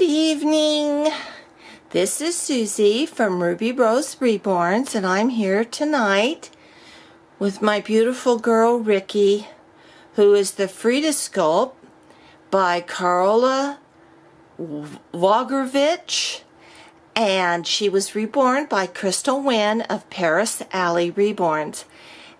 evening. This is Susie from Ruby Rose Reborns, and I'm here tonight with my beautiful girl Ricky, who is the Frida Sculpt by Carola Wogrovich, and she was reborn by Crystal Wynn of Paris Alley Reborns.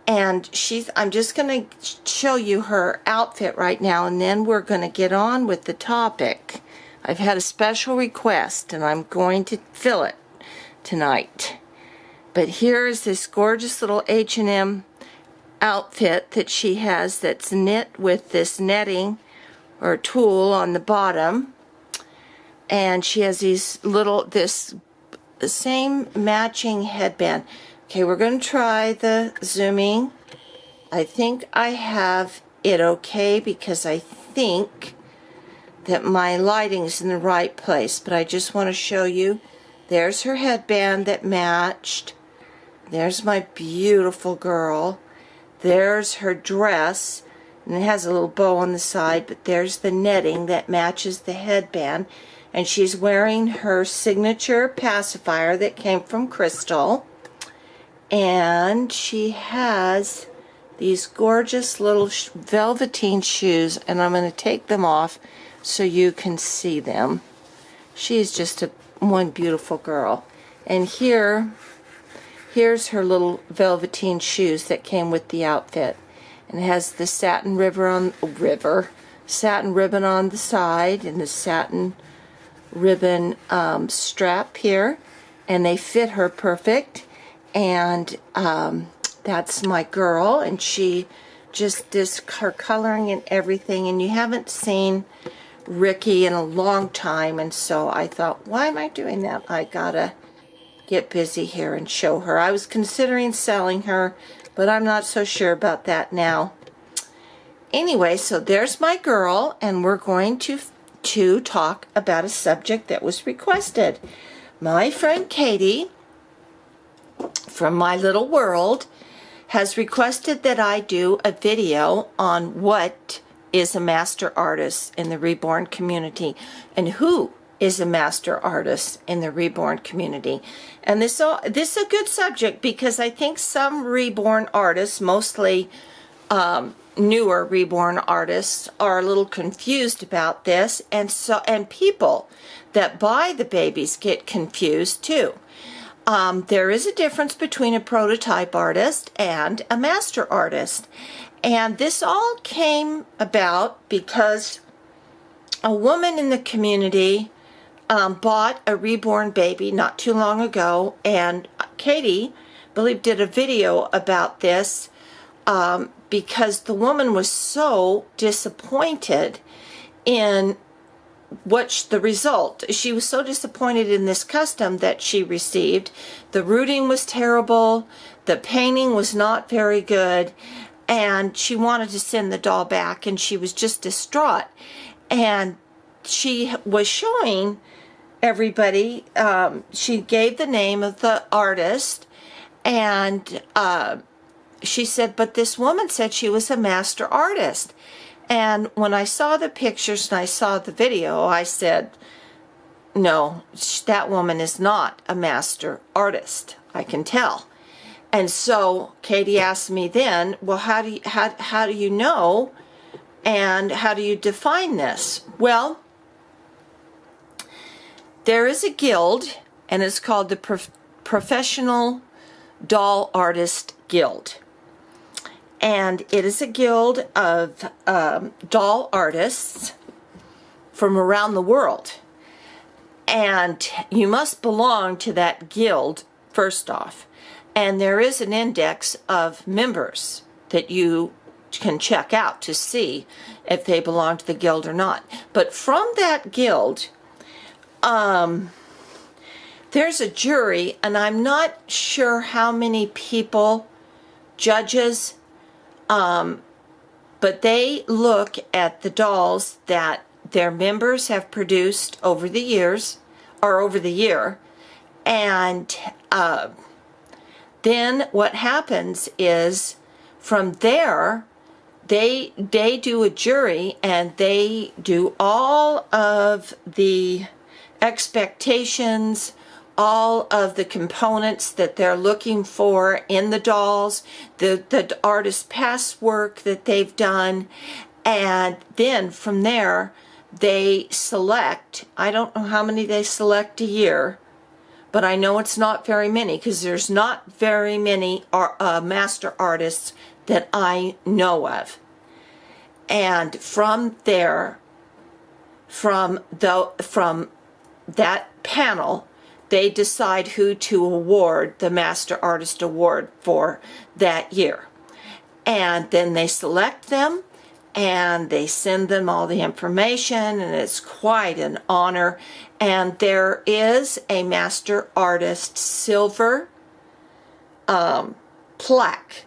And I'm just going to show you her outfit right now, and then we're going to get on with the topic. I've had a special request, and I'm going to fill it tonight. But here is this gorgeous little H&M outfit that she has that's knit with this netting or tulle on the bottom. And she has these the same matching headband. Okay, we're going to try the zooming. I think I have it okay because I think that my lighting's in the right place, but I just want to show you. There's her headband that matched. There's my beautiful girl. There's her dress, and it has a little bow on the side, but there's the netting that matches the headband. And she's wearing her signature pacifier that came from Crystal. And she has these gorgeous little velveteen shoes, and I'm going to take them off so you can see them. She's just one beautiful girl. And here's her little velveteen shoes that came with the outfit. And it has the satin satin ribbon on the side, and the satin ribbon strap here, and they fit her perfect. And that's my girl, and she just does her coloring and everything. And you haven't seen Ricky in a long time, and so I thought, why am I doing that? I gotta get busy here and show her. I was considering selling her, but I'm not so sure about that now. Anyway, so there's my girl, and we're going to talk about a subject that was requested. My friend Katie from My Little World has requested that I do a video on what is a master artist in the Reborn community and who is a master artist in the Reborn community. And this is a good subject because I think some Reborn artists, mostly newer Reborn artists, are a little confused about this, and people that buy the babies get confused too. There is a difference between a prototype artist and a master artist, and this all came about because a woman in the community bought a reborn baby not too long ago, and Katie, I believe, did a video about this because the woman was so disappointed in the result. She was so disappointed in this custom that she received. The rooting was terrible, the painting was not very good, and she wanted to send the doll back, and she was just distraught. And she was showing everybody, she gave the name of the artist, and she said, but this woman said she was a master artist. And when I saw the pictures and I saw the video, I said, no, that woman is not a master artist. I can tell. And so Katie asked me then, well, how do you know, and how do you define this? Well, there is a guild, and it's called the Professional Doll Artist Guild. And it is a guild of doll artists from around the world. And you must belong to that guild first off. And there is an index of members that you can check out to see if they belong to the guild or not. But from that guild, there's a jury, and I'm not sure how many people, judges, but they look at the dolls that their members have produced over the years, or over the year, and then what happens is from there they do a jury, and they do all of the expectations, all of the components that they're looking for in the dolls, the artist's past work that they've done, and then from there they select, I don't know how many they select a year, but I know it's not very many, because there's not very many master artists that I know of. And from there, from that panel, they decide who to award the Master Artist Award for that year. And then they select them, and they send them all the information, and it's quite an honor. And there is a Master Artist silver plaque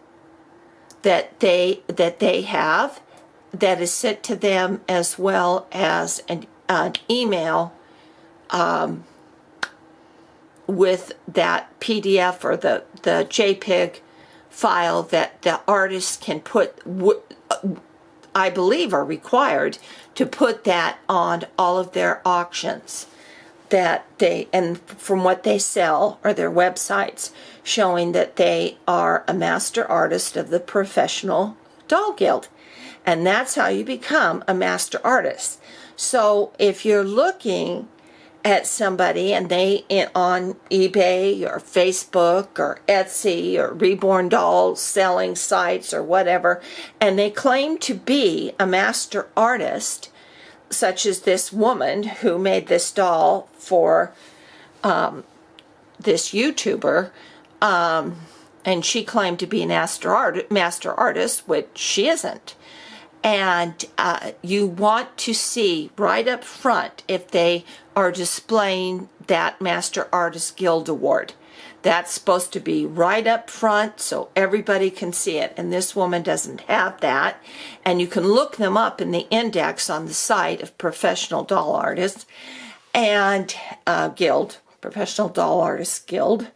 that they have, that is sent to them, as well as an email with that PDF or the JPEG file that the artists can put, I believe are required to put that on all of their auctions that they, and from what they sell, or their websites, showing that they are a master artist of the Professional Doll Guild. And that's how you become a master artist. So if you're looking at somebody and they on eBay or Facebook or Etsy or Reborn Doll selling sites or whatever, and they claim to be a master artist, such as this woman who made this doll for this YouTuber, and she claimed to be a master artist, which she isn't. And you want to see right up front if they are displaying that Master Artist Guild Award. That's supposed to be right up front so everybody can see it. And this woman doesn't have that. And you can look them up in the index on the site of Professional Doll Artists and Guild, Professional Doll Artists Guild.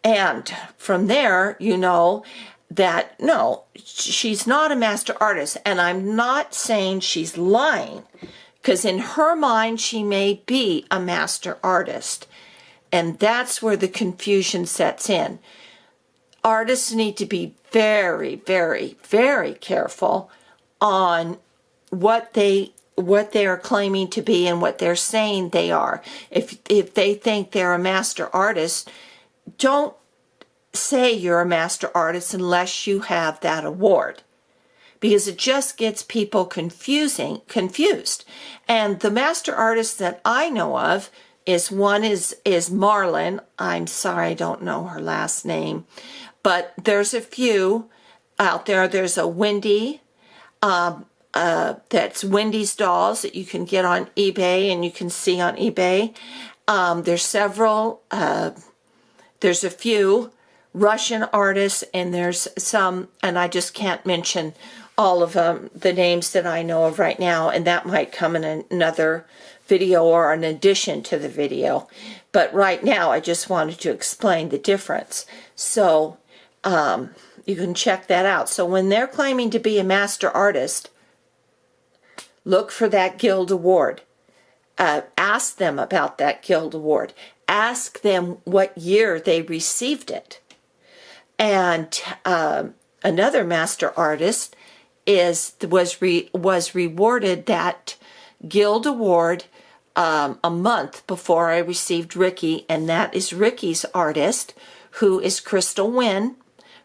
And from there, you know that, no, she's not a master artist. And I'm not saying she's lying, because in her mind, she may be a master artist. And that's where the confusion sets in. Artists need to be very, very, very careful on what they are claiming to be and what they're saying they are. If they think they're a master artist, don't say you're a master artist unless you have that award, because it just gets people confused. And the master artists that I know of is Marlon. I'm sorry, I don't know her last name, but there's a few out there. There's a Wendy, that's Wendy's Dolls, that you can get on eBay and you can see on eBay. There's several, there's a few Russian artists, and there's some, and I just can't mention all of them, the names that I know of right now, and that might come in another video or an addition to the video. But right now, I just wanted to explain the difference. So you can check that out. So when they're claiming to be a master artist, look for that Guild Award. Ask them about that Guild Award. Ask them what year they received it. And another master artist was rewarded that Guild Award a month before I received Ricky, and that is Ricky's artist, who is Crystal Wynn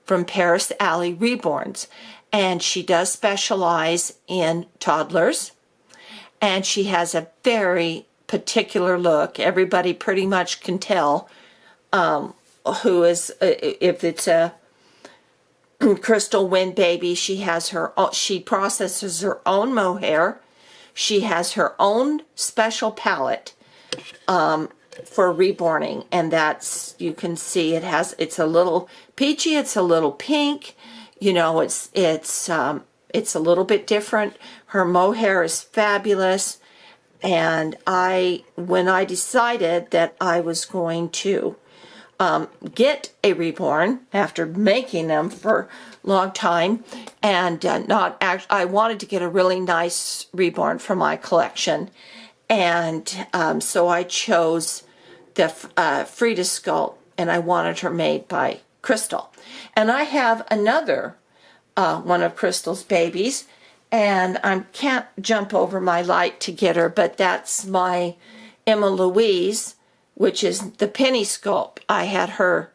from Paris Alley Reborns. And she does specialize in toddlers, and she has a very particular look. Everybody pretty much can tell who is, if it's a Crystal Wynn baby. She has she processes her own mohair. She has her own special palette for reborning, and that's, you can see it's a little peachy, it's a little pink, you know, it's a little bit different. Her mohair is fabulous, and when I decided that I was going to get a reborn after making them for a long time, and I wanted to get a really nice reborn for my collection, And so I chose the Frida sculpt, and I wanted her made by Crystal. And I have another one of Crystal's babies, and I can't jump over my light to get her, but that's my Emma Louise, which is the penny sculpt. I had her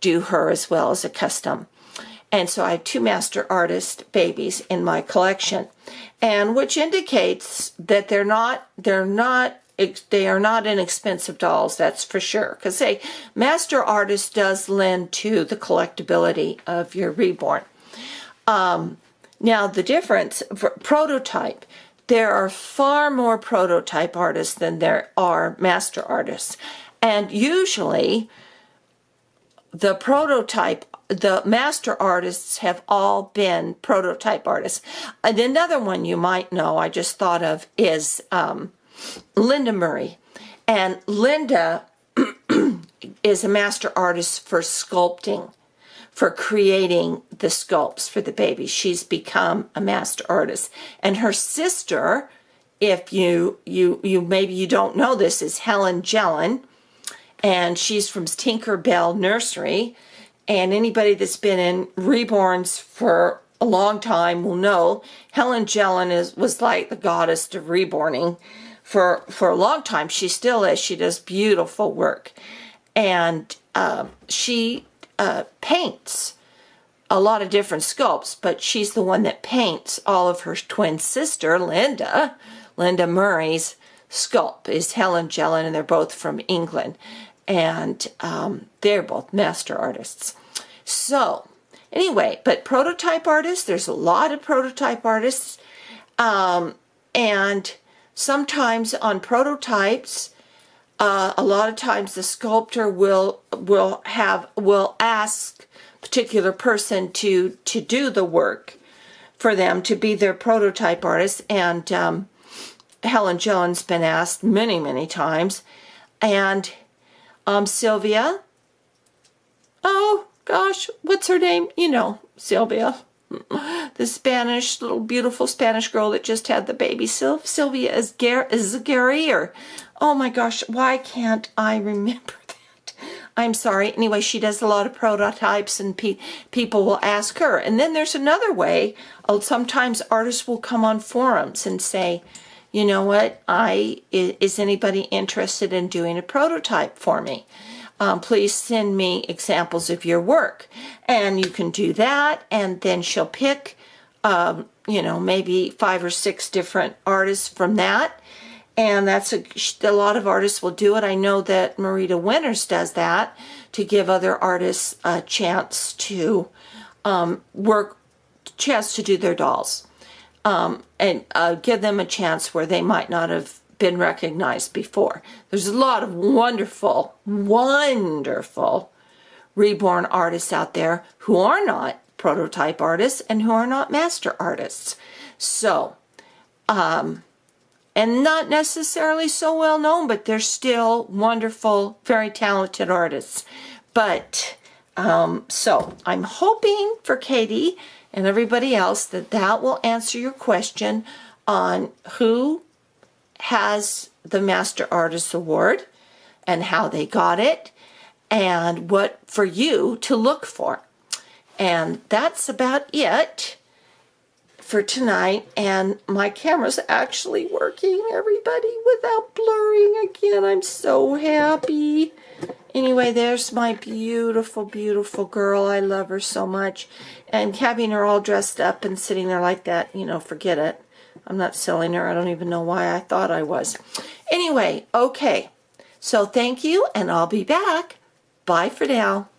do her as well as a custom. And so I have 2 Master Artist babies in my collection, and which indicates that they are not inexpensive dolls, that's for sure. Because Master Artist does lend to the collectability of your Reborn. Now the difference for prototype, there are far more prototype artists than there are Master Artists, and usually the Master Artists have all been prototype artists. And another one you might know, I just thought of, is Linda Murray. And Linda is a Master Artist for sculpting, for creating the sculpts for the baby. She's become a Master Artist. And her sister, if you maybe you don't know this, is Helen Jellin. And she's from Tinkerbell Nursery. And anybody that's been in Reborns for a long time will know Helen Jellin was like the goddess of reborning for a long time. She still is. She does beautiful work. And she paints a lot of different sculpts, but she's the one that paints all of her twin sister, Linda Murray's sculpt is Helen Jellin, and they're both from England. And they're both Master Artists. So, anyway, but prototype artists, there's a lot of prototype artists. And sometimes on prototypes, a lot of times the sculptor will ask a particular person to do the work for them, to be their prototype artist. And Helen Jellin's been asked many, many times. And Sylvia, oh gosh, what's her name? You know, Sylvia, the Spanish, little beautiful Spanish girl that just had the baby. Sylvia is Gary, or, oh my gosh, why can't I remember that? I'm sorry. Anyway, she does a lot of prototypes, and people will ask her. And then there's another way. Sometimes artists will come on forums and say, you know what, is anybody interested in doing a prototype for me? Please send me examples of your work. And you can do that, and then she'll pick, you know, maybe 5 or 6 different artists from that. And that's a lot of artists will do it. I know that Marita Winters does that to give other artists a chance to do their dolls. And give them a chance where they might not have been recognized before. There's a lot of wonderful, wonderful Reborn artists out there who are not prototype artists and who are not Master Artists. So, and not necessarily so well known, but they're still wonderful, very talented artists. But, so I'm hoping for Katie and everybody else that will answer your question on who has the Master Artist Award and how they got it and what for you to look for. And that's about it for tonight. And my camera's actually working, everybody, without blurring again. I'm so happy. Anyway, there's my beautiful, beautiful girl. I love her so much. And having her all dressed up and sitting there like that, you know, forget it. I'm not selling her. I don't even know why I thought I was. Anyway, okay. So thank you, and I'll be back. Bye for now.